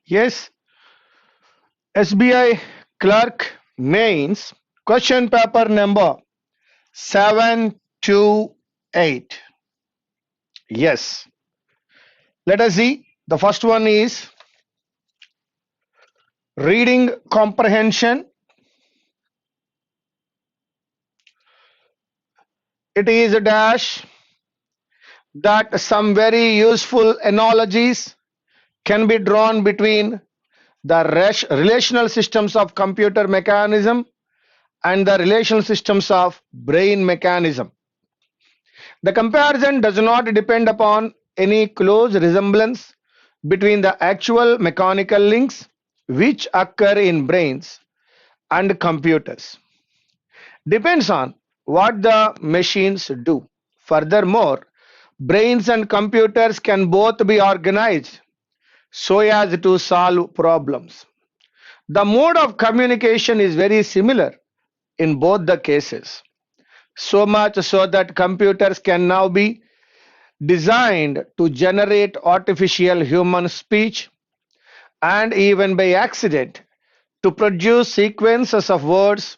Yes, SBI clerk mains question paper number 728. Yes, let us see. The first one is reading comprehension. It is a dash that some very useful analogies can be drawn between the relational systems of computer mechanism and the relational systems of brain mechanism. The comparison does not depend upon any close resemblance between the actual mechanical links which occur in brains and computers. Depends on what the machines do. Furthermore, brains and computers can both be organized so as to solve problems. The mode of communication is very similar in both the cases. So much so that computers can now be designed to generate artificial human speech and even by accident to produce sequences of words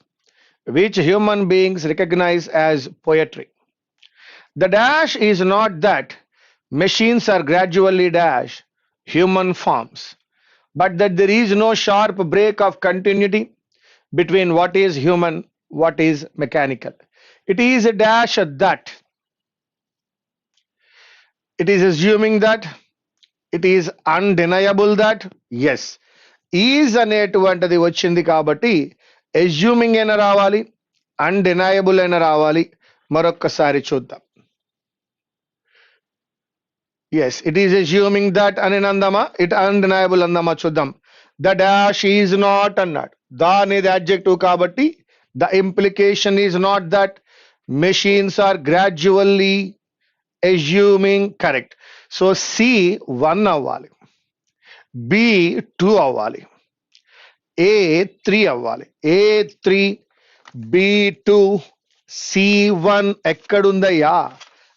which human beings recognize as poetry. The dash is not that machines are gradually dash human forms, but that there is no sharp break of continuity between what is human, what is mechanical. It is a dash that it is assuming that it is undeniable that yes is అనేటువంటిది వచ్చింది కాబట్టి assuming అయినా రావాలి అన్డెనయబుల్ అయినా రావాలి మరొక్కసారి చూద్దాం yes it is assuming that అని అందామా ఇట్ అన్డెనయబుల్ అందామా చూద్దాం ద డాష్ ఈజ్ నాట్ అన్నాడు ద అనేది అడ్జెక్టివ్ కాబట్టి the implication is not that machines are gradually assuming correct so C 1 అవ్వాలి బి 2 అవ్వాలి ఏ 3 అవ్వాలి ఏ 3 బి 2 సి 1 ఎక్కడుందయ్యా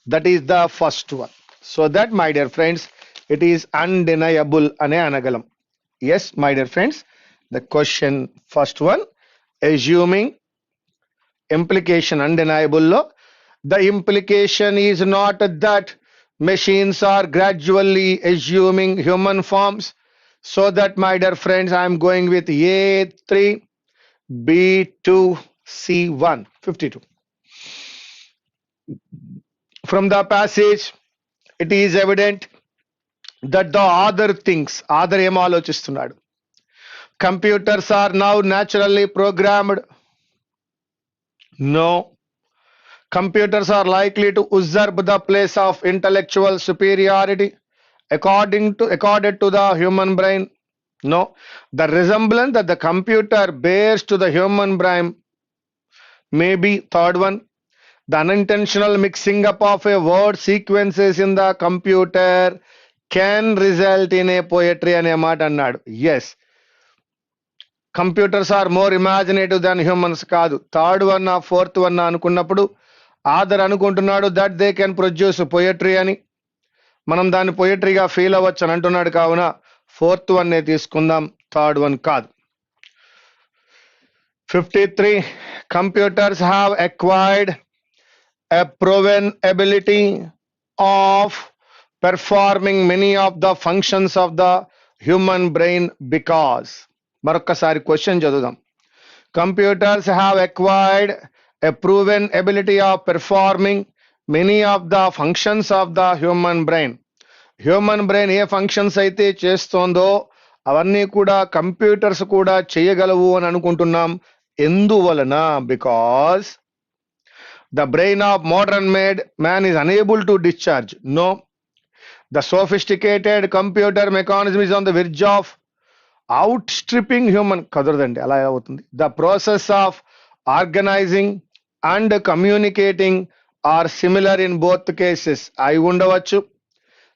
that is the first one so that my dear friends it is undeniable అనే అనగలం yes my dear friends the question first one assuming implication undeniable లో the implication is not that machines are gradually assuming human forms so that my dear friends I am going with A3 B2 C1 52 from the passage it is evident that the other things other ఏం ఆలోచిస్తున్నాడు computers are now naturally programmed. No. Computers are likely to usurp the place of intellectual superiority accorded to the human brain. No. The resemblance that the computer bears to the human brain may be third one. The unintentional mixing up of a word sequences in the computer can result in a poetry అనే మాట అన్నాడు yes computers are more imaginative than humans కాదు third one fourth one అనుకున్నప్పుడు author అనుకుంటున్నాడు that they can produce poetry అని మనం దాన్ని పొయట్రీగా feel అవ్వచ్చు అని అంటున్నాడు కావున ఫోర్త్ వన్ నే తీసుకుందాం థర్డ్ వన్ కాదు 53 computers have acquired a proven ability of performing many of the functions of the human brain because మరొక్కసారి క్వశ్చన్ చదువుదాం computers have acquired a proven ability of performing many of the functions of the human brain human brain A functions అయితే చేస్తోందో అవన్నీ కూడా computers కూడా చేయగలవు అని అనుకుంటున్నాం ఎందువలన because the brain of modern made man is unable to discharge no the sophisticated computer mechanism is on the verge of outstripping human కదరదండి అలా అవుతుంది the process of organising and communicating are similar in both cases అయి ఉండవచ్చు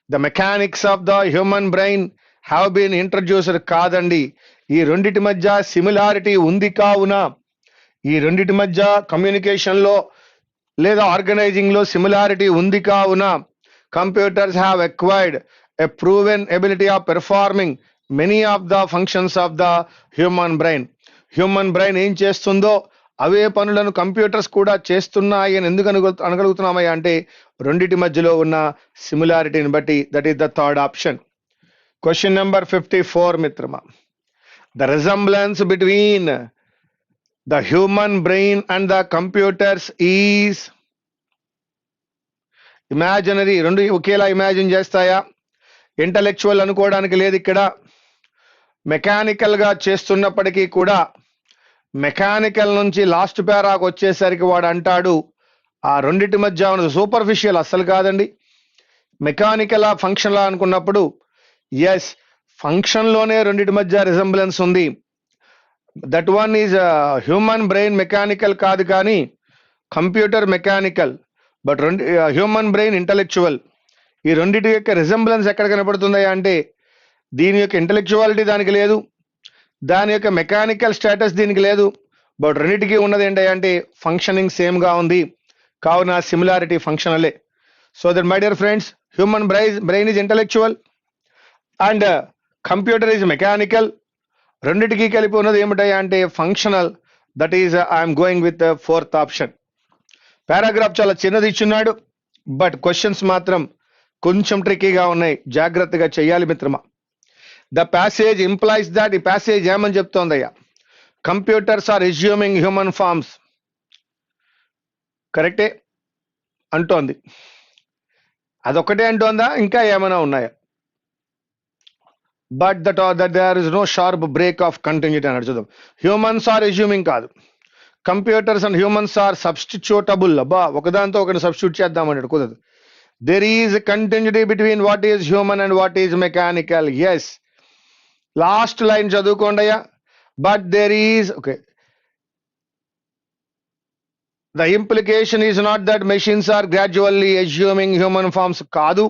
the mechanics of the human brain have been introduced కాదండి ఈ రెండిటి మధ్య similarity ఉంది కావున ఈ రెండిటి మధ్య కమ్యూనికేషన్ లో లేదా ఆర్గనైజింగ్ లో సిమిలారిటీ ఉంది కావున computers have acquired a proven ability of performing many of the functions of the human brain ఏం చేస్తుందో అవే పనులను కంప్యూటర్స్ కూడా చేస్తున్నాయి అని ఎందుకు అనగలుగుతున్నామయ్యా అంటే రెండిటి మధ్యలో ఉన్న సిమిలారిటీని బట్టి. That is the third option. Question number 54 మిత్రమా. The resemblance between the human brain and the computers is imaginary. రెండు ఒకేలా ఇమాజిన్ చేస్తాయా? ఇంటలెక్చువల్ అనుకోవడానికి లేదు ఇక్కడ. మెకానికల్ గా చేస్తున్నప్పటికీ కూడా మెకానికల్ నుంచి లాస్ట్ పేరాకు వచ్చేసరికి వాడు అంటాడు ఆ రెండింటి మధ్య ఉన్నది సూపర్ఫిషియల్, అస్సలు కాదండి. మెకానికల్ ఫంక్షన్లా అనుకున్నప్పుడు ఎస్, ఫంక్షన్లోనే రెండింటి మధ్య రిజంబ్లెన్స్ ఉంది. That one is human brain mechanical కాదు, కానీ computer mechanical. But human brain intellectual. ఈ రెండింటి యొక్క రిజంబ్లెన్స్ ఎక్కడ కనపడుతుంది అంటే దీని యొక్క ఇంటలెక్చువాలిటీ దానికి లేదు, దాని యొక్క మెకానికల్ స్టేటస్ దీనికి లేదు. బట్ రెండింటికి ఉన్నది ఏంటంటే ఫంక్షనింగ్ సేమ్గా ఉంది. కావున సిమిలారిటీ ఫంక్షనలే. So that my dear friends, human brain is intellectual and computer is mechanical. రెండింటికి కలిపి ఉన్నది ఏమిటాయా అంటే functional. That is I'm going with fourth option. Paragraph చాలా చిన్నది ఇచ్చున్నాడు, బట్ క్వశ్చన్స్ మాత్రం కొంచెం ట్రిక్కీగా ఉన్నాయి, జాగ్రత్తగా చెయ్యాలి మిత్రమా. ద ప్యాసేజ్ ఇంప్లైస్ దాట్, ఈ ప్యాసేజ్ ఏమని చెప్తోందయ్యా? Computers are assuming human forms. కరెక్టే అంటోంది. అదొక్కటే అంటోందా, ఇంకా ఏమైనా ఉన్నాయా? But that there is no sharp break of continuity అన్నాడు. చూద్దాం. హ్యూమన్స్ ఆర్ అస్యూమింగ్ కాదు, computers and humans are substitutable. అబ్బా, ఒకదాంతో ఒకటి సబ్స్టిట్యూట్ చేద్దామన్నాడు, కుదరదు. There is a continuity between what is human and what is mechanical. Yes. Last line చదువుకోండియా. But there is, okay. The implication is not that machines are gradually assuming human forms. కాదు.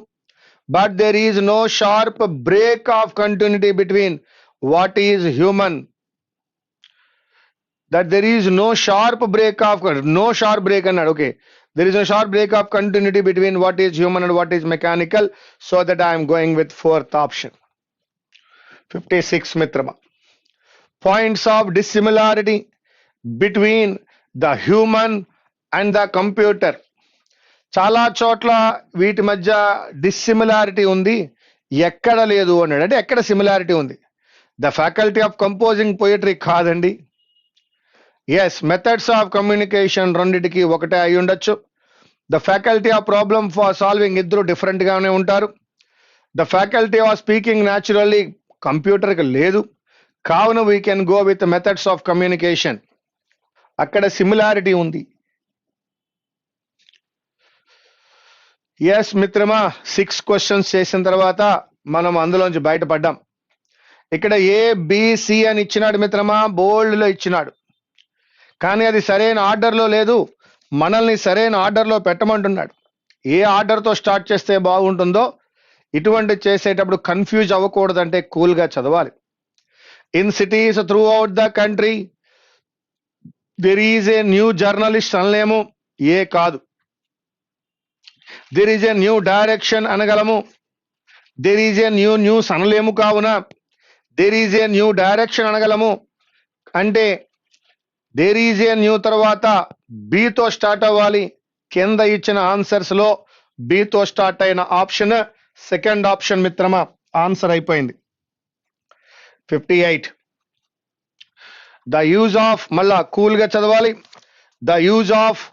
But there is no sharp break of continuity between what is human. That there is no sharp break అన్నాడు. Okay. There is a sharp break of continuity between what is human and what is mechanical. So that I am going with fourth option. 56 మిత్రమా. Points of dissimilarity between the human and the computer. చాలా చోట్ల వీటి మధ్య డిస్సిమిలారిటీ ఉంది, ఎక్కడ లేదు అన్నాడు. అంటే ఎక్కడ సిమిలారిటీ ఉంది? The faculty of composing poetry కాదండి. ఎస్, మెథడ్స్ ఆఫ్ కమ్యూనికేషన్ రెండింటికి ఒకటే అయి ఉండొచ్చు. The faculty of problem for solving ఇద్దరు డిఫరెంట్ గానే ఉంటారు. The faculty of speaking naturally కంప్యూటర్కి లేదు. కావున we can go with methods of communication. అక్కడ సిమిలారిటీ ఉంది. ఎస్ మిత్రమా, 6 క్వశ్చన్స్ చేసిన తర్వాత మనం అందులోంచి బయటపడ్డాం. ఇక్కడ ABC అని ఇచ్చినాడు మిత్రమా, బోల్డ్లో ఇచ్చినాడు. కానీ అది సరైన ఆర్డర్లో లేదు, మనల్ని సరైన ఆర్డర్లో పెట్టమంటున్నాడు. ఏ ఆర్డర్తో స్టార్ట్ చేస్తే బాగుంటుందో, ఇటువంటి చేసేటప్పుడు కన్ఫ్యూజ్ అవ్వకూడదంటే కూల్గా చదవాలి. In cities throughout the country there is a new journalist అనలేము, ఏ కాదు. There is a new direction అనగలము, there is a new news అనలేము. కావున there is a new direction అనగలము. అంటే దేర్ ఈజ్ ఏ న్యూ తర్వాత బితో start అవ్వాలి. కింద ఇచ్చిన ఆన్సర్స్ లో బితో స్టార్ట్ అయిన ఆప్షన్ సెకండ్ ఆప్షన్ మిత్రమా, ఆన్సర్ అయిపోయింది. 58 ద యూజ్ ఆఫ్, మళ్ళా కూల్ గా చదవాలి. The use of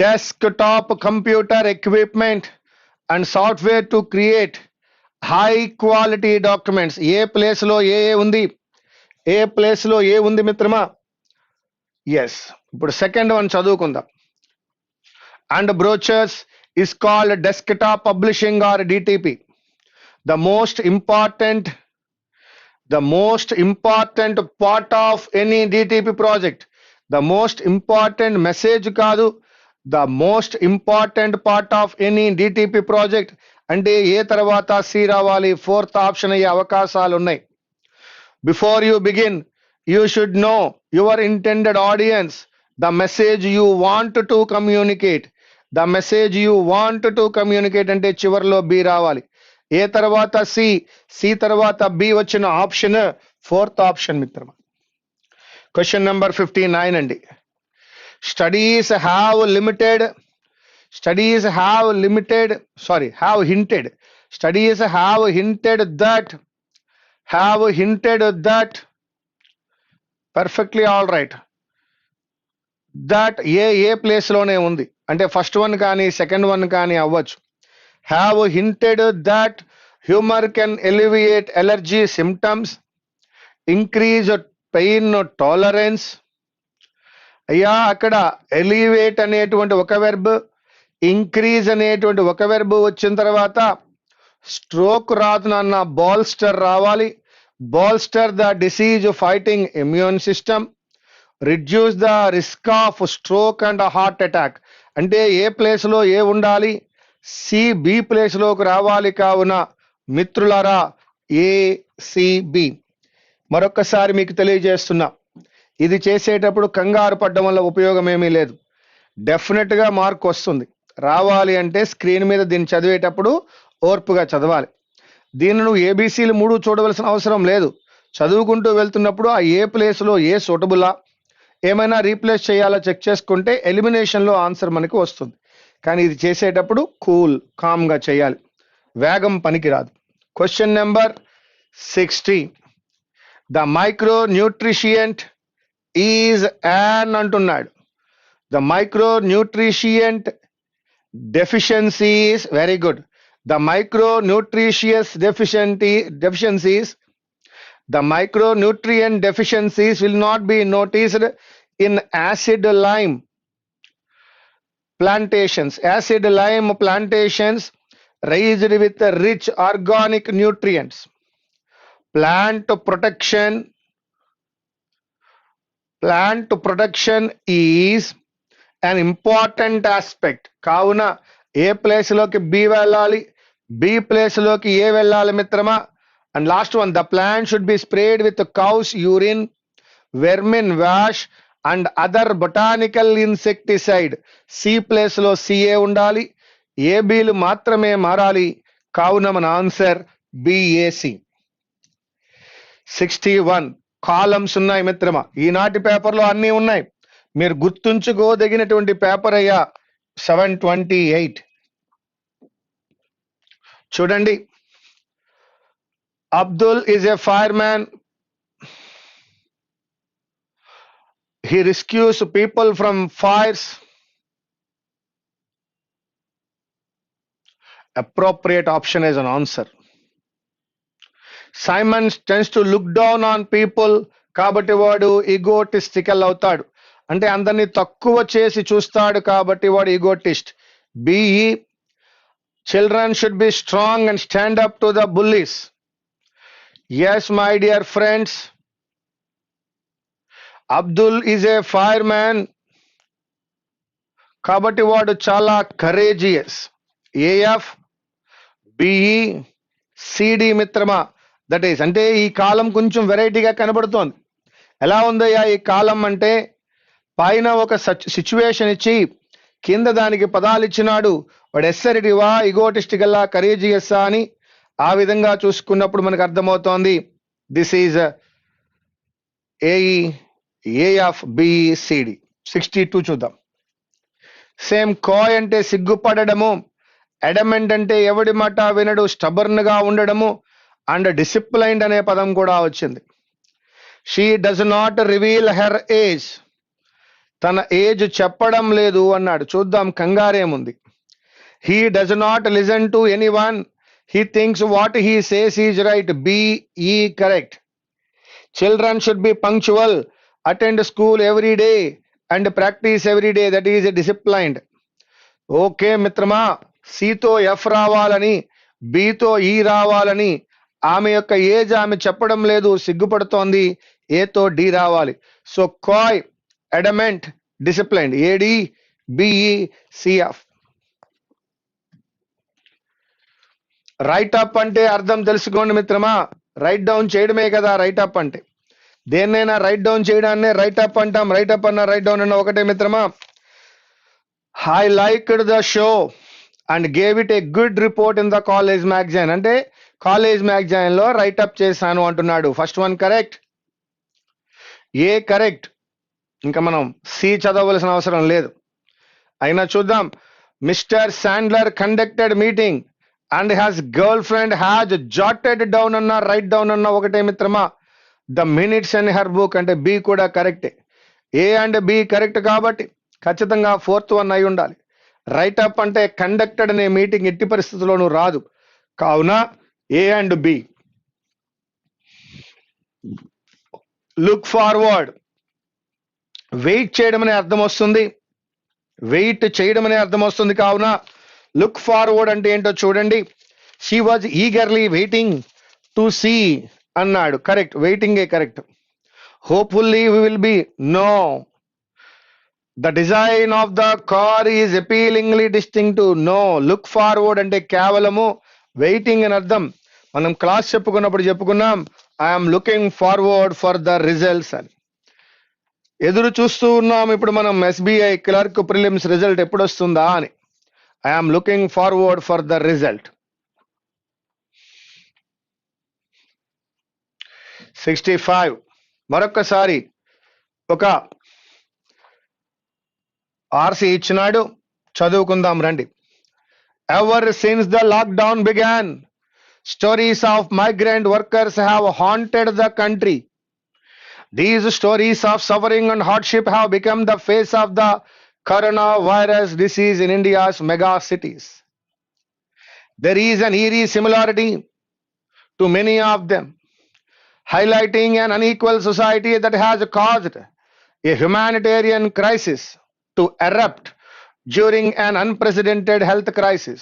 desk top computer equipment and software to create high quality documents. A place లో ఏ ఉంది, ఏ ప్లేస్ లో ఏ ఉంది మిత్రమా? ఎస్, ఇప్పుడు సెకండ్ వన్ చదువుకుందాం. And brochures is called desktop publishing or DTP. The most important part of any DTP project, the most important message కాదు, the most important part of any DTP project. అంటే ఏ తర్వాత C రావాలి, fourth option అయ్యే అవకాశాలు ఉన్నాయి. Before you begin, you should know your intended audience, the message you want to communicate. The message you want to communicate అంటే చివరిలో B రావాలి. ఏ తర్వాత సి తర్వాత బి వచ్చిన ఆప్షన్ ఫోర్త్ ఆప్షన్ మిత్రమా. క్వశ్చన్ నెంబర్ 59 అండి. Studies have limited have hinted that perfectly all right that A place లోనే ఉంది అంటే ఫస్ట్ వన్ కానీ సెకండ్ వన్ కానీ అవ్వచ్చు. Have hinted that humour can alleviate allergy symptoms, increase pain tolerance. అయ్యా అక్కడ ఎలివేట్ అనేటువంటి ఒక వెర్బ్, ఇంక్రీజ్ అనేటువంటి ఒక వెర్బ్ వచ్చిన తర్వాత స్ట్రోక్ రాదు నాన్న, బాల్స్టర్ రావాలి. Bolster the disease fighting immune system, reduce the risk of stroke and heart attack. అంటే ఏ ప్లేస్లో ఏ ఉండాలి, బి ప్లేస్లోకి రావాలి. కావున మిత్రులారా ఏసిబి. మరొక్కసారి మీకు తెలియజేస్తున్నా, ఇది చేసేటప్పుడు కంగారు పడ్డం వల్ల ఉపయోగం ఏమీ లేదు. డెఫినెట్గా మార్క్ వస్తుంది. రావాలి అంటే స్క్రీన్ మీద దీన్ని చదివేటప్పుడు ఓర్పుగా చదవాలి. దీన్ని నువ్వు ఏబీసీలు 3 చూడవలసిన అవసరం లేదు. చదువుకుంటూ వెళ్తున్నప్పుడు ఆ ఏ ప్లేస్లో ఏ సూటబులా, ఏమైనా రీప్లేస్ చేయాలో చెక్ చేసుకుంటే ఎలిమినేషన్లో ఆన్సర్ మనకి వస్తుంది. కానీ ఇది చేసేటప్పుడు కామ్గా చేయాలి, వేగం పనికిరాదు. Question number 60. The micronutrient is an అంటున్నాడు. The micronutrient deficiencies, very good. The micronutrient deficiencies will not be noticed in acid lime plantations. Acid lime plantations raised with rich organic nutrients. Plant protection is an important aspect. కావున ఏ ప్లేస్లోకి B వెళ్ళాలి, B ప్లేస్లోకి A వెళ్ళాలి మిత్రమా. And last one, the plant should be sprayed with cow's urine, vermiwash and other botanical insecticide. C ప్లేస్లో CA ఉండాలి, ఏబీలు మాత్రమే మారాలి. కావున మన ఆన్సర్ బిఏసి. 61 కాలమ్స్ ఉన్నాయి మిత్రమా. ఈనాటి పేపర్లో అన్నీ ఉన్నాయి. మీరు గుర్తుంచుకోదగినటువంటి పేపర్ అయ్యా 728. చూడండి, Abdul is A fireman. He rescues people from fires. Appropriate option is an answer. Simon tends to look down on people. కాబట్టి వాడు ఈగోటిస్టికల్ అవుతాడు, అంటే అందరినీ తక్కువ చేసి చూస్తాడు కాబట్టి వాడు egotist. BE, children should be strong and stand up to the bullies. Yes my dear friends, Abdul is a fireman కాబట్టి వాడు చాలా కరేజియస్. ఏఎఫ్, బిఈ, సిడి మిత్రమా. దట్ ఈస్ అంటే ఈ కాలం కొంచెం వెరైటీగా కనబడుతోంది. ఎలా ఉందయ్యా ఈ కాలం అంటే, పైన ఒక సిచ్యువేషన్ ఇచ్చి కింద దానికి పదాలు ఇచ్చినాడు. వాడు ఎస్సరిటివా, ఇగోటిస్టికల్లా, కరేజియస్సా అని ఆ విధంగా చూసుకున్నప్పుడు మనకు అర్థమవుతోంది దిస్ ఈజ్ ఏఎఫ్ బిసిడి. 62 చూద్దాం. సేమ్ కాయ్ అంటే సిగ్గుపడము, అడమెంట్ అంటే ఎవడి మాట వినడు, స్టబర్న్ గా ఉండడము, అండ్ డిసిప్లైన్డ్ అనే పదం కూడా వచ్చింది. She does not reveal her age, తన ఏజ్ చెప్పడం లేదు అన్నాడు. చూద్దాం కంగారేముంది. He does not listen to anyone, he thinks what he says is right. BE correct. Children should be punctual, attend school every day and practice every day, that is disciplined. Okay మిత్రమా, సితో F రావాలని, బితో ఈ రావాలని, ఆమె యొక్క age ఆమె చెప్పడం లేదు, సిగ్గుపడుతోంది, ఏతో డి రావాలి. So coy, adamant, disciplined, AD, BE, CF. Write up అంటే అర్థం తెలుసుకోండి మిత్రమా. రైట్ డౌన్ చేయడమే కదా రైట్ అప్ అంటే. దేన్నైనా రైట్ డౌన్ చేయడాన్నే రైట్ అప్ అంటాం. రైట్ అప్ అన్న రైట్ డౌన్ అన్న ఒకటే మిత్రమా. I liked the show, and gave it a good report in the college magazine. అంటే కాలేజ్ మ్యాగజైన్ లో రైటప్ చేశాను అంటున్నాడు. First one correct, A correct, ఇంకా మనం సి చదవలసిన అవసరం లేదు. అయినా చూద్దాం. Mister Sandler conducted meeting and has girlfriend has jotted down అన్న, రైట్ డౌన్ అన్న ఒకటే మిత్రమా. The minutes and her book అంటే బి కూడా కరెక్టే. ఏ అండ్ బి కరెక్ట్ కాబట్టి ఖచ్చితంగా ఫోర్త్ వన్ అయి ఉండాలి. రైటప్ అంటే కండక్టెడ్ అనే మీటింగ్ ఎట్టి పరిస్థితుల్లోనూ రాదు. కావున A and B. Look forward, wait చేయడం అనే అర్థం వస్తుంది, వెయిట్ చేయడం అనే అర్థం వస్తుంది. కావున లుక్ ఫార్వర్డ్ అంటే ఏంటో చూడండి. She was eagerly waiting to see అన్నాడు. Correct, waiting A correct. Hopefully we will be, no. The design of the car is appealingly distinct, no. Look forward అంటే కేవలము వెయిటింగ్ అని అర్థం. మనం క్లాస్ చెప్పుకున్నప్పుడు చెప్పుకున్నాం, I'm looking forward for the results అని. ఎదురు చూస్తూ ఉన్నాం ఇప్పుడు మనం ఎస్బీఐ క్లర్క్ ప్రిలిమ్స్ రిజల్ట్ ఎప్పుడు వస్తుందా అని. I'm looking forward for the result. 65 మరొక్కసారి ఒక ఆర్సీ ఇచ్చినాడు, చదువుకుందాం రండి. Ever since the lockdown began, stories of migrant workers have haunted the country. These stories of suffering and hardship have become the face of the coronavirus disease in India's mega cities. There is an eerie similarity to many of them, highlighting an unequal society that has caused a humanitarian crisis to erupt during an unprecedented health crisis.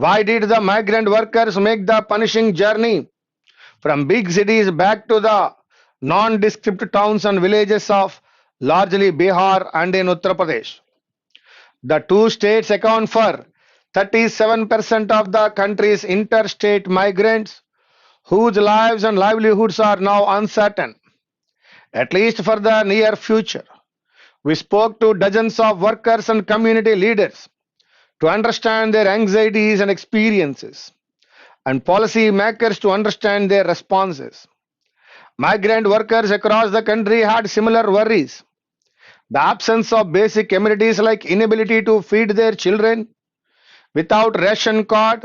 Why did the migrant workers make the punishing journey from big cities back to the nondescript towns and villages of largely Bihar and in Uttar Pradesh? The two states account for 37% of the country's interstate migrants, whose lives and livelihoods are now uncertain, at least for the near future. We spoke to dozens of workers and community leaders to understand their anxieties and experiences, and policy makers to understand their responses. Migrant workers across the country had similar worries. The absence of basic amenities like inability to feed their children without ration card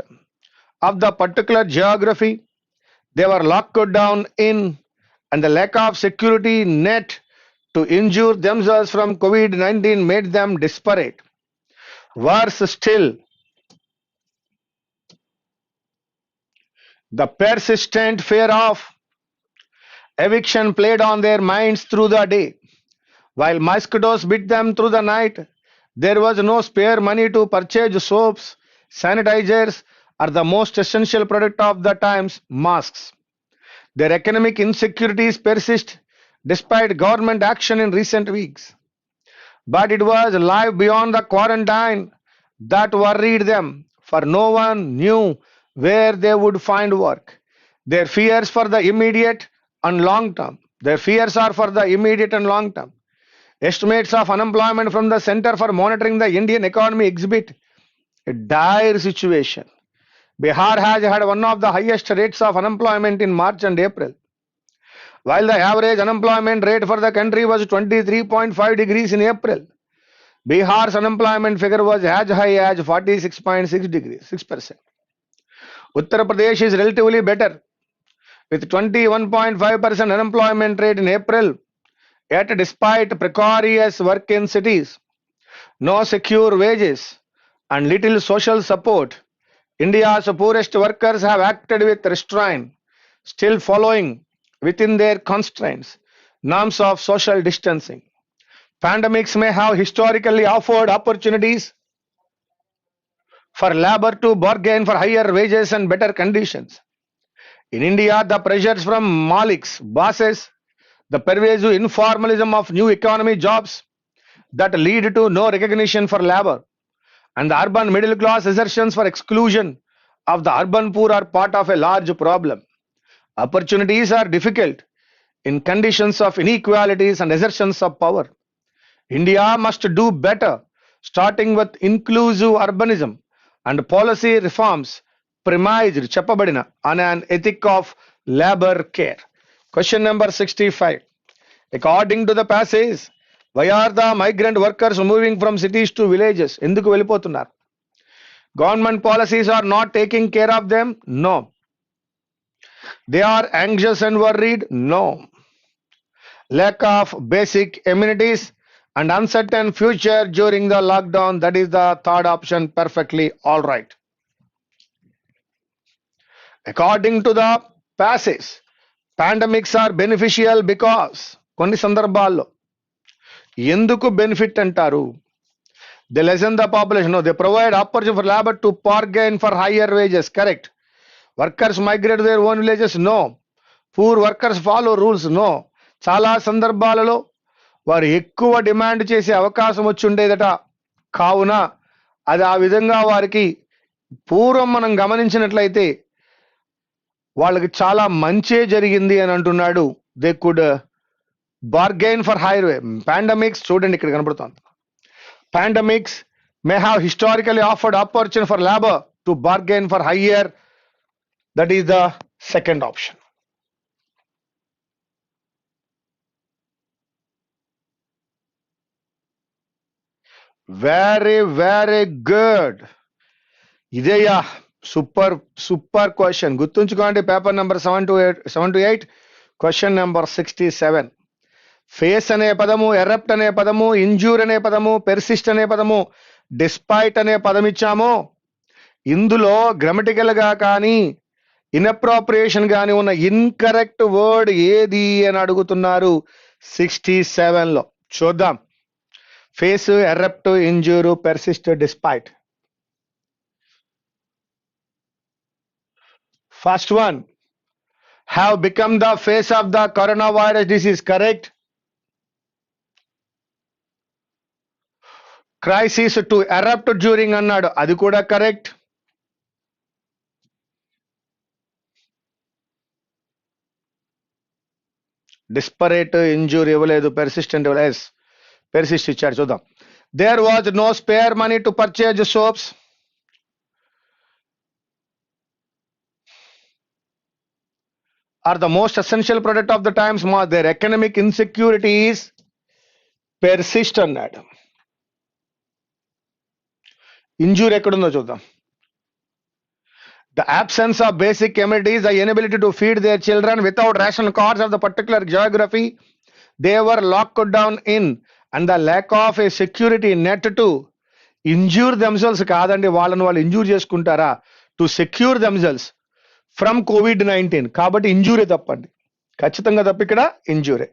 of the particular geography they were locked down in, and the lack of security net to insure themselves from COVID-19 made them desperate. Worse still, the persistent fear of eviction played on their minds through the day. While mosquitoes bit them through the night, there was no spare money to purchase soaps, sanitizers, or the most essential product of the times, masks. Their economic insecurities persist despite government action in recent weeks. But it was life beyond the quarantine that worried them, for no one knew where they would find work. Their fears for the immediate and long term. Their fears are for the immediate and long term. Estimates of unemployment from the Center for Monitoring the Indian Economy exhibit a dire situation. Bihar has had one of the highest rates of unemployment in March and April. While the average unemployment rate for the country was 23.5 degrees in April, Bihar's unemployment figure was as high as 46.6 degrees, 6%. Uttar Pradesh is relatively better, with 21.5% unemployment rate in April. Yet despite precarious work in cities, no secure wages, and little social support, India's poorest workers have acted with restraint, still following within their constraints norms of social distancing. Pandemics may have historically offered opportunities for labor to bargain for higher wages and better conditions. In India, the pressures from maliks, bosses, the pervasive informalism of new economy jobs that lead to no recognition for labor, and the urban middle class assertions for exclusion of the urban poor are part of a large problem. Opportunities are difficult in conditions of inequalities and assertions of power. India must do better, starting with inclusive urbanism and policy reforms premised చెప్పబడిన on an ethic of labour care. Question number 65. According to the passage, why are the migrant workers moving from cities to villages? ఎందుకు వెళ్ళిపోతున్నారు? Government policies are not taking care of them? No. They are anxious and worried? No. Lack of basic amenities and uncertain future during the lockdown, that is the third option. Perfectly all right. According to the passage, pandemics are beneficial because కొన్ని సందర్భాల్లో ఎందుకు benefit అంటారు? They lessen the population. No, they provide opportunity for labor to bargain for higher wages. Correct. Workers migrate to their own villages. No. Poor workers follow rules. No. చాలా సందర్భాలలో వారు ఎక్కువ demand చేసే అవకాశం వచ్చి ఉండేదట. కావున అది ఆ విధంగా వారికి పూర్వం మనం గమనించినట్లయితే వాళ్ళకి చాలా మంచే జరిగింది అని అంటున్నాడు. They could bargain for higher wage. Pandemics చూడండి ఇక్కడ కనబడుతోంది. Pandemics may have historically afforded opportunity for labour to bargain for higher. That is the second option. Very very good. ఇదేయా సూపర్ సూపర్ క్వశ్చన్. గుర్తుంచుకోండి paper number 7 to 8. Question number 67. Phase అనే పదము, erupt అనే పదము, injure అనే పదము, persist అనే పదము, డిస్పైట్ అనే పదం ఇచ్చాము. ఇందులో గ్రామటికల్ గా కానీ ఇన్అప్రోప్రియేషన్ కానీ ఉన్న ఇన్కరెక్ట్ వర్డ్ ఏది అని అడుగుతున్నారు 67లో. చూద్దాం. Face, erupt, injure, persist, despite. First one, have become the face of the coronavirus disease. Correct. Crisis to erupt during అన్నాడు, అది కూడా కరెక్ట్. డిస్పరేట్, ఇంజూర్ ఇవ్వలేదు, పెర్సిస్టెంట్ ఇవ్వలేదు. పెర్సిస్ట్ ఇచ్చాడు. చూద్దాం. There was no spare money to purchase soaps. are the most essential product of the times. Their economic insecurities persist అన్నాడు. Injure ఎక్కడుందో చూద్దాం. The absence of basic amenities, the inability to feed their children without ration cards of the particular geography they were locked down in, and the lack of a security net to injure themselves. కాదండి, వాళ్ళని వాళ్ళు injure చేసుకుంటారా? To secure themselves from COVID-19. కాబట్టి ఇంజూరే తప్పండి, ఖచ్చితంగా తప్ప ఇక్కడ ఇంజూరే.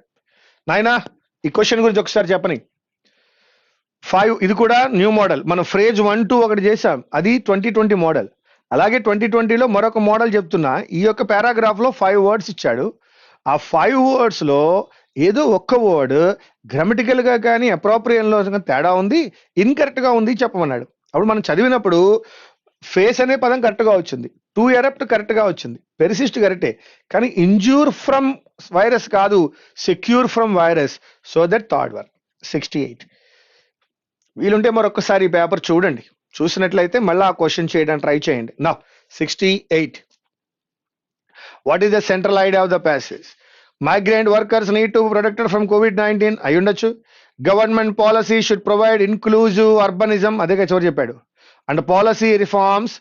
నాయనా ఈ క్వశ్చన్ గురించి ఒకసారి చెప్పని. 5 ఇది కూడా న్యూ మోడల్. మనం ఫ్రేజ్ 1, 2 ఒకటి చేసాం, అది 2020 మోడల్. అలాగే 2020లో మరొక మోడల్ చెప్తున్నా. ఈ యొక్క పారాగ్రాఫ్ లో 5 వర్డ్స్ ఇచ్చాడు. ఆ 5 వర్డ్స్ లో ఏదో ఒక్క వర్డ్ గ్రామటికల్ గా కానీ అప్రోప్రియన్ లో తేడా ఉంది, ఇన్కరెక్ట్ గా ఉంది చెప్పమన్నాడు. అప్పుడు మనం చదివినప్పుడు ఫేస్ అనే పదం కరెక్ట్ గా వచ్చింది, టు ఎరప్ట్ కరెక్ట్ గా వచ్చింది, పెరిసిస్ట్ కరెక్టే, కానీ ఇంజూర్ ఫ్రమ్ వైరస్ కాదు, secure from virus. So that third one. 68. వీలుంటే మరొకసారి ఈ పేపర్ చూడండి, చూసినట్లయితే మళ్ళీ ఆ క్వశ్చన్ చేయడానికి ట్రై చేయండి. నా 68. What is the central idea of the passage? Migrant workers need to protected from COVID-19 అయి ఉండొచ్చు. Government policy should provide inclusive urbanism, అదే చివరి చెప్పాడు. And policy reforms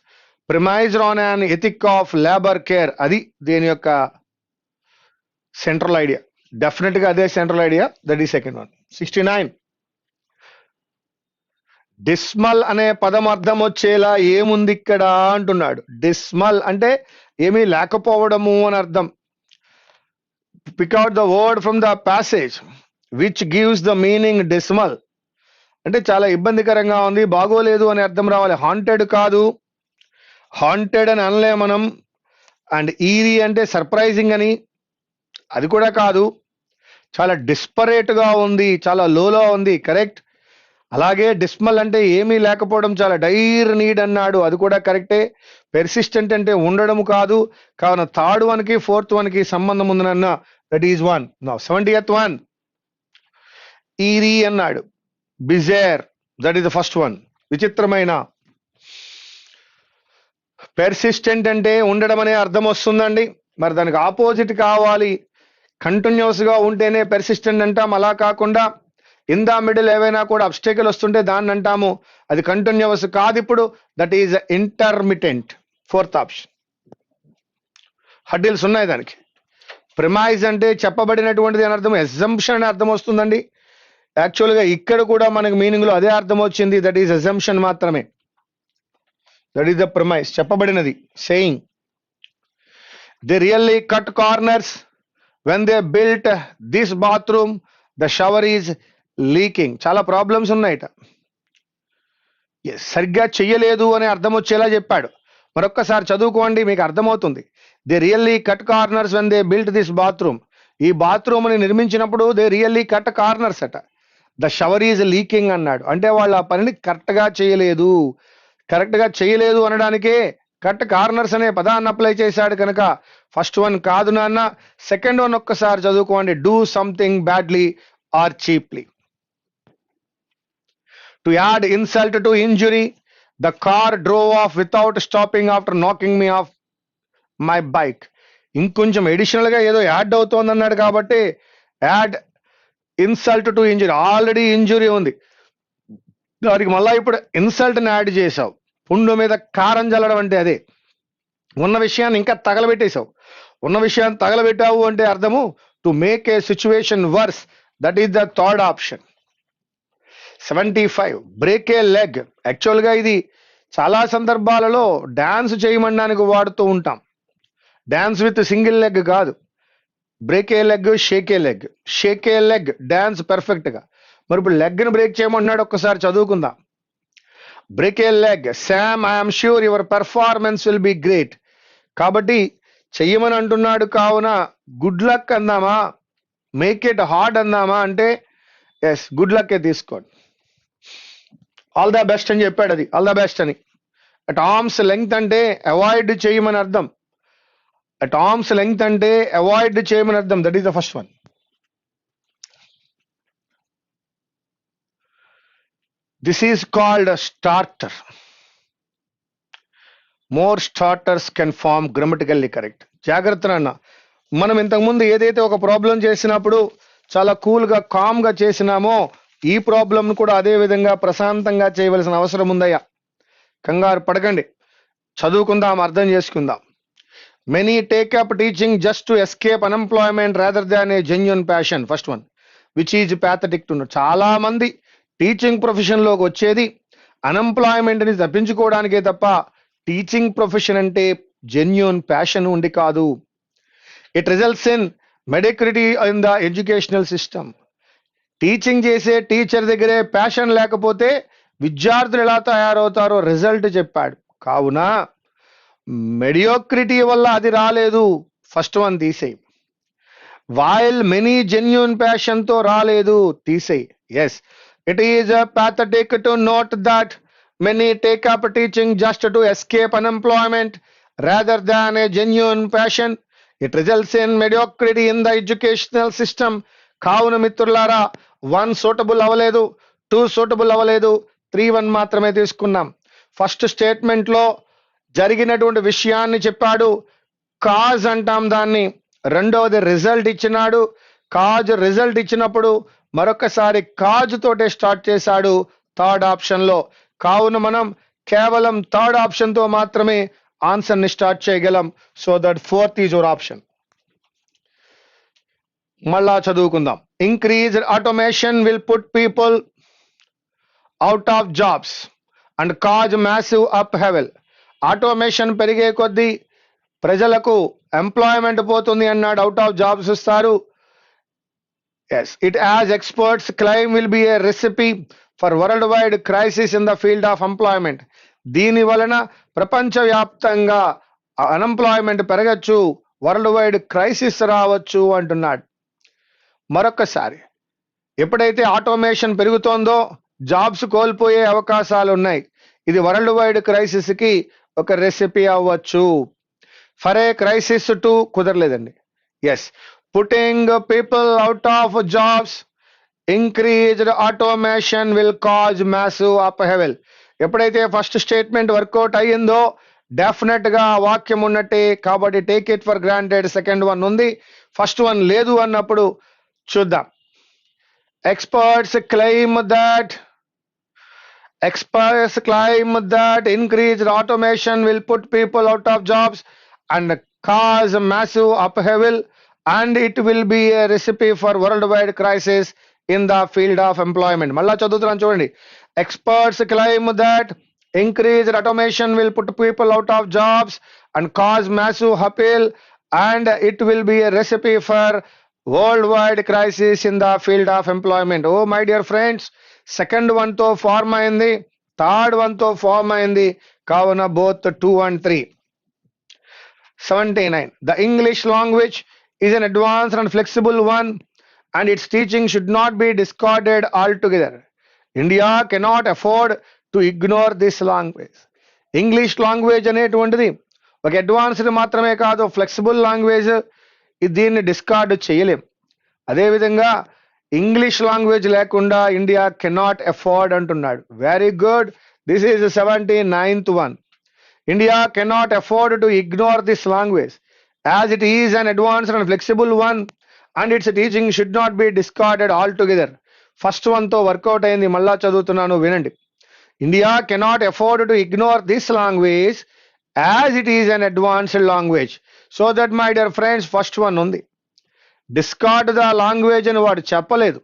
premised on an ethic of labour care, అది దీని యొక్క central idea. Definite గా అదే సెంట్రల్ ఐడియా. దట్ ఈ సెకండ్ వన్. 69. డిస్మల్ అనే పదం అర్థం వచ్చేలా ఏముంది ఇక్కడ అంటున్నాడు. డిస్మల్ అంటే ఏమీ లేకపోవడము అని అర్థం. Pick out the word from the passage which gives the meaning dismal. అంటే చాలా ఇబ్బందికరంగా ఉంది, బాగోలేదు అనే అర్థం రావాలి. హాంటెడ్ కాదు, హాంటెడ్ అని అనలే మనం. అండ్ ఈరీ అంటే సర్ప్రైజింగ్ అని, అది కూడా కాదు. చాలా డిస్పరేట్ గా ఉంది, చాలా లోలో ఉంది, కరెక్ట్. అలాగే డిస్మల్ అంటే ఏమీ లేకపోవడం, చాలా డైర్ నీడ్ అన్నాడు, అది కూడా కరెక్టే. పెర్సిస్టెంట్ అంటే ఉండడం కాదు. కావున థర్డ్ వన్ కి ఫోర్త్ వన్ కి సంబంధం ఉందన్న, that is one. Now 70th one. Eerie అన్నాడు. Bizarre, that is the first one. విచిత్రమైన. పెర్సిస్టెంట్ అంటే ఉండడం అనే అర్థం వస్తుందండి. మరి దానికి ఆపోజిట్ కావాలి, కంటిన్యూస్ గా ఉంటేనే పెర్సిస్టెంట్ అంటాం. అలా కాకుండా ఇన్ ద మిడిల్ ఏవైనా కూడా అబ్స్టేకల్ వస్తుంటే దాన్ని అంటాము, అది కంటిన్యూస్ కాదు. ఇప్పుడు that is intermittent. Fourth option. Hurdles ఉన్నాయి దానికి. ప్రిమైజ్ అంటే చెప్పబడినటువంటిది అని అర్థం, ఎగ్జంప్షన్ అనే అర్థం వస్తుందండి. యాక్చువల్గా ఇక్కడ కూడా మనకు మీనింగ్ లో అదే అర్థం వచ్చింది. దట్ ఈజ్ ఎగ్జంప్షన్ మాత్రమే. దట్ ఈస్ ద ప్రిమైజ్, చెప్పబడినది. Saying they really cut corners when they built this bathroom the shower is leaking. చాలా ప్రాబ్లమ్స్ ఉన్నాయట. సరిగ్గా చెయ్యలేదు అనే అర్థం వచ్చేలా చెప్పాడు. మరొక్కసారి చదువుకోండి, మీకు అర్థమవుతుంది. They really cut corners when they built this bathroom. ఈ బాత్రూమ్ ని నిర్మించినప్పుడు దే రియల్లీ కట్ కార్నర్స్ అట. ద షవర్ ఈజ్ లీకింగ్ అన్నాడు. అంటే వాళ్ళు ఆ పనిని కరెక్ట్ గా చేయలేదు. కరెక్ట్ గా చేయలేదు అనడానికే కట్ కార్నర్స్ అనే పదాన్ని అప్లై చేశాడు కనుక ఫస్ట్ వన్ కాదు నాన్న. సెకండ్ వన్ ఒక్కసారి చదువుకోండి. Do something badly or cheaply. To add insult to injury, the car drove off without stopping after knocking me off my bike. ఇంకొంచెం ఎడిషనల్ గా ఏదో యాడ్ అవుతోంది అన్నాడు కాబట్టి add insult to injury. Already injury ఉంది, దానికి మళ్ళా ఇప్పుడు ఇన్సల్ట్ ని యాడ్ చేసావు. పుండు మీద కారం చల్లడం అంటే అదే. ఉన్న విషయాన్ని ఇంకా తగలబెట్టేశావు. ఉన్న విషయాన్ని తగలబెట్టావు అంటే అర్థము to make a situation worse. That is the third option. 75 break a leg. యాక్చువల్గా ఇది చాలా సందర్భాలలో డాన్స్ చేయమనడానికి వాడుతూ ఉంటాం. డాన్స్ విత్ సింగిల్ లెగ్ కాదు. Break a leg, shake a leg. Shake a leg dance perfect గా. మరి ఇప్పుడు లెగ్ ని బ్రేక్ చేయమంటున్నాడు, ఒక్కసారి చదువుకుందాం. Break a leg. Sam, I'm sure your performance will be great. కాబట్టి చెయ్యమని అంటున్నాడు కావున గుడ్ లక్ అందామా, మేక్ ఇట్ హార్డ్ అందామా అంటే ఎస్, గుడ్ లక్ ఏ తీసుకోండి. ఆల్ ద బెస్ట్ అని చెప్పాడు. అది ఆల్ ద బెస్ట్ అని. అట్ ఆర్మ్స్ లెంగ్త్ అంటే అవాయిడ్ చేయమని అర్థం. అట్ ఆర్మ్స్ లెంగ్త్ అంటే అవాయిడ్ చేయమని అర్థం. That is the first one. This is called starter. More starters can form grammatically correct. జాగ్రత్త నాన్న. మనం ఇంతకుముందు ఏదైతే ఒక ప్రాబ్లం చేసినప్పుడు చాలా కూల్ గా కామ్ గా చేసినామో ఈ ప్రాబ్లం కూడా అదే విధంగా ప్రశాంతంగా చేయవలసిన అవసరం ఉందయ్యా. కంగారు పడకండి, చదువుకుందాం, అర్థం చేసుకుందాం. Many take up teaching just to escape unemployment rather than A genuine passion. First one which is pathetic to. చాలా మంది టీచింగ్ ప్రొఫెషన్ లోకి వచ్చేది అన్ఎంప్లాయ్మెంట్ ని తప్పించుకోవడానికే తప్ప టీచింగ్ ప్రొఫెషన్ అంటే జెన్యూన్ ప్యాషన్ ఉండి కాదు. It results in mediocrity in the educational system. Teaching చేసే టీచర్ దగ్గరే ప్యాషన్ లేకపోతే విద్యార్థులు ఎలా తయారవుతారో రిజల్ట్ చెప్పాడు. కావున మెడియోక్రిటీ వల్ల అది రాలేదు. ఫస్ట్ వన్ తీసేయి. వైల్ మెనీ జెన్యూన్ ప్యాషన్ తో రాలేదు, తీసేయి. Yes, it is pathetic to note that many take up teaching just to escape unemployment rather than a genuine passion. It results in mediocrity in the educational system. కావున మిత్రులారా, 1 suitable అవ్వలేదు, 2 suitable అవ్వలేదు, 3 మాత్రమే తీసుకున్నాం. First statement లో జరిగినటువంటి విషయాన్ని చెప్పాడు, కాజ్ అంటాం దాన్ని. రెండవది రిజల్ట్ ఇచ్చినాడు. కాజ్ రిజల్ట్ ఇచ్చినప్పుడు మరొకసారి కాజ్ తోటే స్టార్ట్ చేశాడు థర్డ్ ఆప్షన్ లో. కావున మనం కేవలం థర్డ్ ఆప్షన్ తో మాత్రమే ఆన్సర్ ని స్టార్ట్ చేయగలం. So that fourth is your option. మళ్ళా చదువుకుందాం. Increased automation will put people out of jobs and cause massive upheaval. Automation పెరిగే కొద్దీ ప్రజలకు ఎంప్లాయ్మెంట్ పోతుంది అన్నాడు, అవుట్ ఆఫ్ జాబ్స్ ఇస్తారు. Yes, it as experts claim will be a recipe for worldwide crisis in the field of employment. దీని వలన ప్రపంచవ్యాప్తంగా unemployment పెరగచ్చు, world wide crisis రావచ్చు అంటున్నాడు. మరొకసారి, ఎప్పుడైతే ఆటోమేషన్ పెరుగుతోందో జాబ్స్ కోల్పోయే అవకాశాలు ఉన్నాయి. ఇది వరల్డ్ వైడ్ క్రైసిస్ కి ఒక రెసిపీ అవ్వచ్చు. ఫర్ ఏ క్రైసిస్ టు కుదరలేదండి. Yes, putting people out of jobs, increased automation will cause massive upheaval. ఎప్పుడైతే ఫస్ట్ స్టేట్మెంట్ వర్కౌట్ అయ్యిందో డెఫినెట్ గా ఆ వాక్యం ఉన్నట్టే, కాబట్టి take it for granted. Second one ఉంది, ఫస్ట్ వన్ లేదు అన్నప్పుడు చూద్దాం. Experts claim that increased automation will put people out of jobs and cause a massive upheaval, and it will be a recipe for worldwide crisis in the field of employment. మళ్ళా చదువుతున్నాను చూడండి. Experts claim that increased automation will put people out of jobs and cause massive upheaval, and it will be a recipe for worldwide crisis in the field of employment. Oh my dear friends, second one తో form అయింది, third one తో form అయింది, కావున both 2 and 3. 79. The English language is an advanced and flexible one, and its teaching should not be discarded altogether. India cannot afford to ignore this language. English language అనేటువంటిది ఒక advanced మాత్రమే కాదు, flexible language. దీన్ని discard చేయలేం. అదేవిధంగా English language లేకుండా India cannot afford అంటున్నాడు. Very good. This is 79th one. India cannot afford to ignore this language as it is an advanced and flexible one, and it's teaching should not be discarded all together. First one తో work out అయింది, మళ్ళా చదువుతున్నాను వినండి. India cannot afford to ignore this language as it is an advanced language. So that my dear friends, first one ఉంది. Discard the language అని వాడు చెప్పలేదు,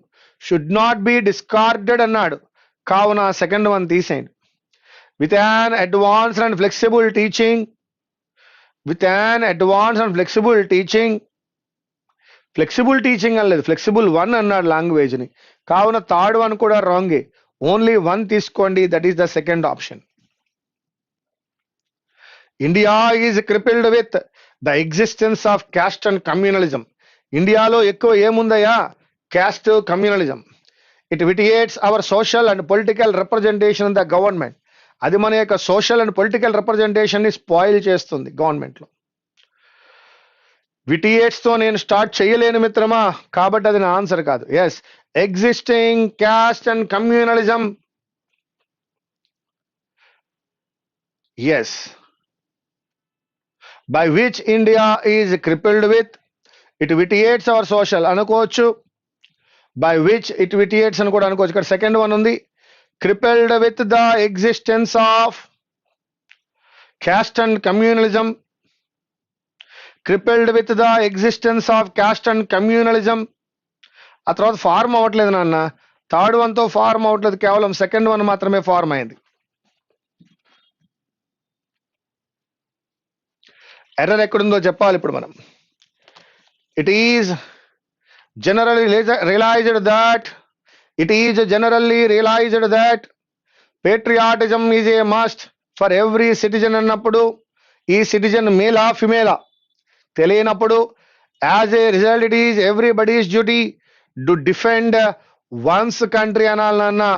should not be discarded అన్నాడు, కావున సెకండ్ వన్ తీసేయండి. With an advanced and flexible teaching, flexible teaching అనలేదు, flexible one అన్నాడు లాంగ్వేజ్ని, కావున థర్డ్ వన్ కూడా రాంగే. ఓన్లీ వన్ తీసుకోండి, that is the second option. India is crippled with the existence of caste and communalism. ఇండియాలో ఎక్కువ ఏముందయ్యా? Caste, communalism. It vitiates our social and political representation in the government. అది మన యొక్క social and political representation ని spoil చేస్తుంది government లో. విటియేట్స్ తో నేను స్టార్ట్ చేయలేను మిత్రమా, కాబట్టి అది నా ఆన్సర్ కాదు. Yes, existing caste and communalism. Yes, by which India is crippled with, it vitiates our social అనుకోవచ్చు, బై విచ్ ఇట్ విటియేట్స్ అని కూడా అనుకోవచ్చు. ఇక్కడ సెకండ్ వన్ ఉంది, crippled with the existence of caste and communalism. Crippled with the existence of caste and communalism. ఆ తర్వాత form అవ్వట్లేదు నాన్న, థర్డ్ వన్ తో ఫార్మ్ అవ్వట్లేదు, కేవలం సెకండ్ వన్ మాత్రమే ఫార్మ్ అయింది. ఎర్రర్ ఎక్కడుందో చెప్పాలి ఇప్పుడు మనం. It is generally realized that patriotism is a must for every citizen అన్నప్పుడు ఈ సిటిజన్ మేలా ఫిమేలా తెలియనప్పుడు, as a result it is everybody's duty to defend one's country అనాలన్నా,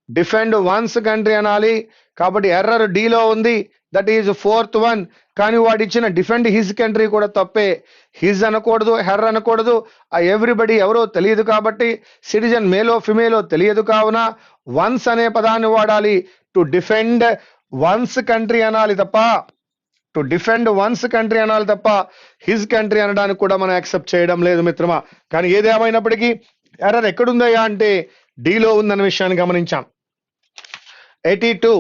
డిఫెండ్ వన్స్ కంట్రీ అనాలి. కాబట్టి ఎర్రర్ డీలో ఉంది, దట్ ఈజ్ ఫోర్త్ వన్. కానీ వాడు ఇచ్చిన డిఫెండ్ హిజ్ కంట్రీ కూడా తప్పే. హిజ్ అనకూడదు, హెర్ అనకూడదు. ఆ ఎవ్రీబడి ఎవరో తెలియదు కాబట్టి, సిటిజన్ మేలో ఫిమేలో తెలియదు, కావున వన్స్ అనే పదాన్ని వాడాలి. టు డిఫెండ్ వన్స్ కంట్రీ అనాలి తప్ప, టు డిఫెండ్ వన్స్ కంట్రీ అనాలి తప్ప హిజ్ కంట్రీ అనడానికి కూడా మనం యాక్సెప్ట్ చేయడం లేదు మిత్రమా. కానీ ఏదేమైనప్పటికీ ఎర్రర్ ఎక్కడుందయ్యా అంటే డీలో ఉందన్న విషయాన్ని గమనించాం. 82.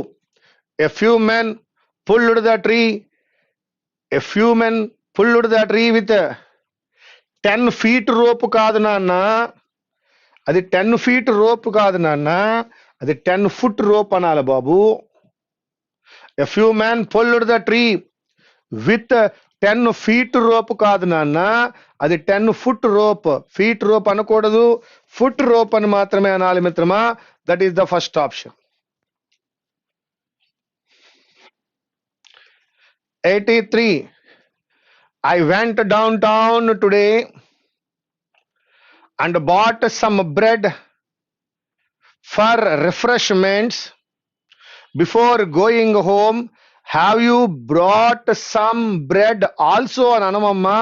A few men pulled the tree with 10 feet rope కాదు నాన్న, అది 10 feet rope కాదు నాన్న, అది 10 foot rope అనాలి బాబు. A few men pulled the tree with 10 feet rope కాదు నాన్న, అది 10 foot rope. ఫీట్ రోప్ అనకూడదు, ఫుట్ రోప్ అని మాత్రమే అనాలి మిత్రమా. That is the first option. 83. I went downtown today and bought some bread for refreshments. Before going home, have you brought some bread also అని అనమమ్మా.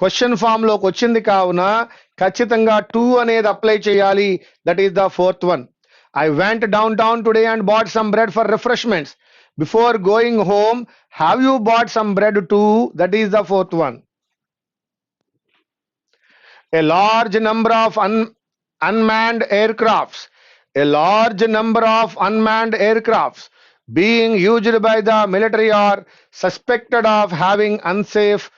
Question form లోకి వచ్చింది కావున ఖచ్చితంగా 2 అనేది అప్లై చేయాలి. That is the fourth one. I went downtown today and bought some bread for refreshments. Before going home, have you bought some bread too? That is the fourth one. A large number of unmanned aircrafts. A large number of unmanned aircrafts being used by the military are suspected of having unsafe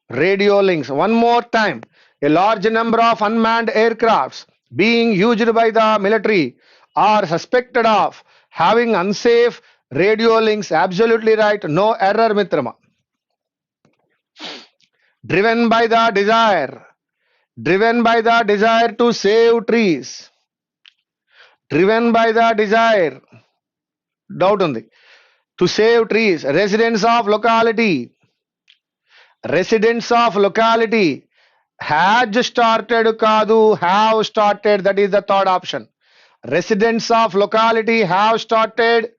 radio links. One more time. A large number of unmanned aircrafts being used by the military are suspected of having unsafe radio links. Absolutely right. No error, Mitrama. Driven by the desire to save trees, driven by the desire, doubt on the, to save trees, residents of locality has started kadu, have started, that is the third option. Residents of locality have started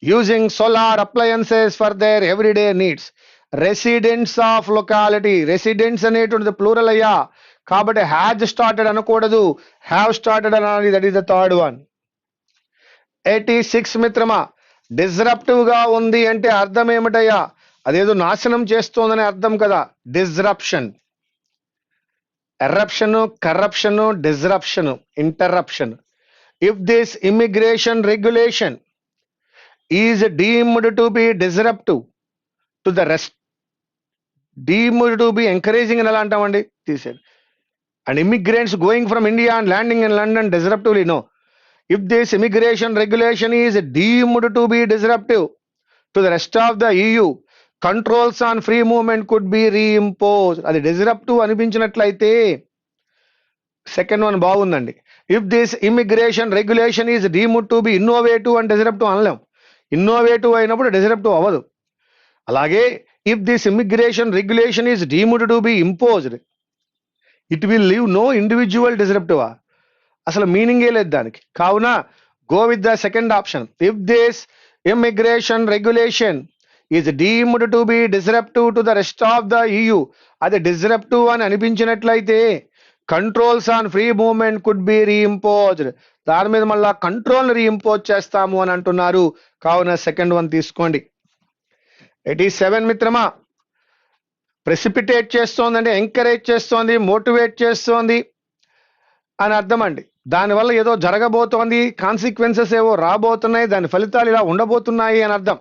using solar appliances for their everyday needs. Residents of locality, residents అనేటువంటి plural అయ్యా, కాబట్టి has started అనకూడదు, have started అనాలి. That is the third one. 86 మిత్రమా, disruptive గా ఉంది అంటే అర్థం ఏమిటయ్యా? అదేదో నాశనం చేస్తోందనే అర్థం కదా. Disruption, eruption, corruption, disruption, interruption. If this immigration regulation is deemed to be disruptive to the rest, deemed to be encouraging అని ఎలా అంటామండి? తీసేది. And immigrants going from India and landing in London disruptively, no. If this immigration regulation is deemed to be disruptive to the rest of the EU, controls on free movement could be reimposed. అది disruptive అనిపించినట్లయితే second one బాగుందండి. If this immigration regulation is deemed to be innovative and disruptive అనలేం. Innovative అయినప్పుడు disruptive అవ్వదు. అలాగే if this immigration regulation is deemed to be imposed, it will leave no individual డిస్రప్టివా, అసలు మీనింగే లేదు దానికి. కావున go with the second option. If this immigration regulation is deemed to be disruptive to the rest of the EU, అది disruptive అని అనిపించినట్లయితే controls on free movement could be reimposed, దాని మీద మళ్ళా కంట్రోల్ రీఇంపోజ్ చేస్తాము అని అంటున్నారు. కావున సెకండ్ వన్ తీసుకోండి. 87 మిత్రమా, ప్రెసిపిటేట్ చేస్తోంది అంటే ఎంకరేజ్ చేస్తోంది, మోటివేట్ చేస్తోంది అని అర్థం అండి. దానివల్ల ఏదో జరగబోతోంది, కాన్సిక్వెన్సెస్ ఏవో రాబోతున్నాయి, దాని ఫలితాలు ఇలా ఉండబోతున్నాయి అని అర్థం.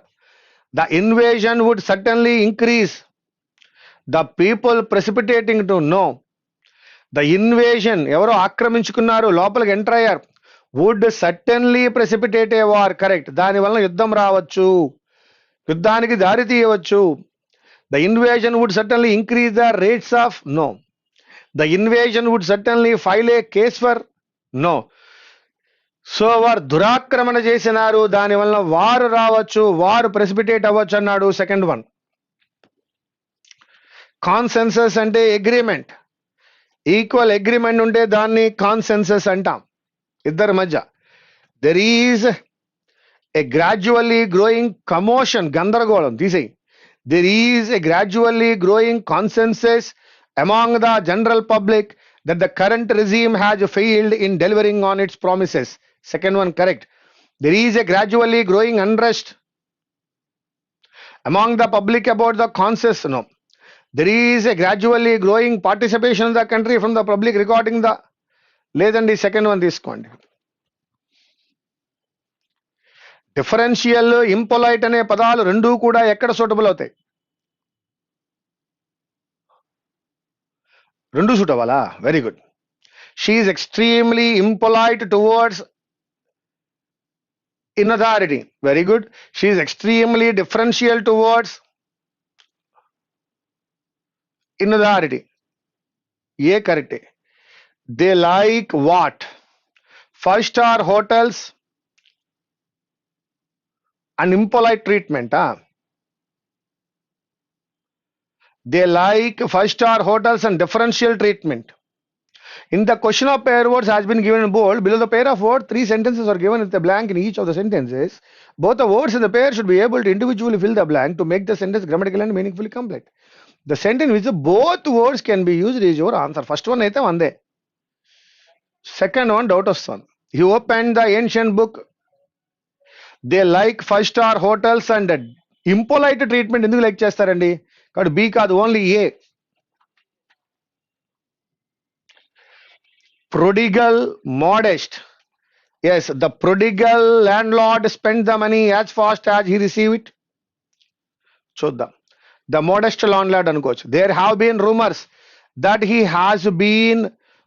The invasion would certainly increase the people precipitating to no. The invasion, ఎవరో ఆక్రమించుకున్నారు, లోపలికి ఎంటర్ అయ్యారు. Would certainly precipitate a war, correct. దానివల్ల యుద్ధం రావచ్చు, యుద్ధానికి దారి తీయవచ్చు. The invasion would certainly increase the rates of no. The invasion would certainly file a case for no. So వారు దురాక్రమణ చేసినారు, దానివల్ల వారు రావచ్చు, వారు ప్రెసిపిటేట్ అవ్వచ్చు అన్నాడు. Second one. కాన్సెన్సస్ అంటే అగ్రిమెంట్, ఈక్వల్ అగ్రిమెంట్ ఉంటే దాన్ని కాన్సెన్సస్ అంటాం ఇద్దరి మధ్య. There is A gradually growing commotion, గందరగోళం తీసేయి. There is A gradually growing consensus among the general public that the current regime has failed in delivering on its promises. Second one correct. There is a gradually growing unrest among the public about the consensus. No, there is a gradually growing participation of the country from the public regarding the, లేదండి second one తీసుకోండి. Differential, ఇంపొలైట్ అనే పదాలు రెండూ కూడా ఎక్కడ suitable అవుతాయి? రెండు suit అవ్వాలా? Very good. She is extremely impolite towards in authority. Very good. She is extremely differential towards in authority. A కరెక్టే. They like what? 5-star hotels and impolite treatment. They like 5-star hotels and differential treatment. In the question of pair words has been given in bold. Below the pair of words, 3 sentences are given with a blank in each of the sentences. Both the words in the pair should be able to individually fill the blank to make the sentence grammatical and meaningfully complete. The sentence in which both words can be used is your answer. First one అయితే వందే. Second one doubt వస్తుంది. He opened the ancient book they like 5-star hotels and impolite treatment ఎందుకు like చేస్తారండి? కాబట్టి B కాదు, only A. Prodigal, modest. Yes, the prodigal landlord spend the money as fast as he receive it. చూద్దాం. The modest landlord అనుకోవచ్చు. There have been rumours that he has been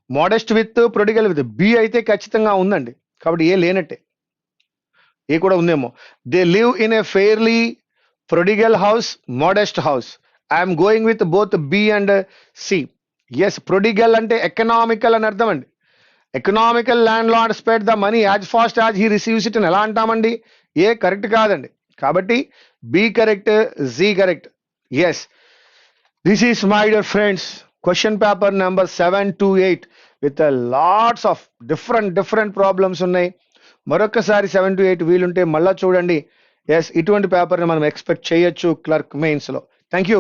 modest with prodigal with. B అయితే ఖచ్చితంగా ఉందండి, కాబట్టి A లేనట్టే. ఏ కూడా ఉందేమో. They live in a fairly prodigal house, modest house. I'm going with both B and C. Yes, prodigal అంటే economical అని అర్థం అండి. Economical landlord spend the money as fast as he receives it అని ఎలా అంటామండి? A correct కాదండి, కాబట్టి B correct, జీ correct. Yes, this is my dear friends question paper number 7 to 8 with lots of different problems ఉన్నాయి. మరొకసారి 7 to 8 వీలుంటే మళ్ళా చూడండి. ఎస్, ఇటువంటి పేపర్ని మనం ఎక్స్పెక్ట్ చేయొచ్చు క్లర్క్ మెయిన్స్ లో. Thank you.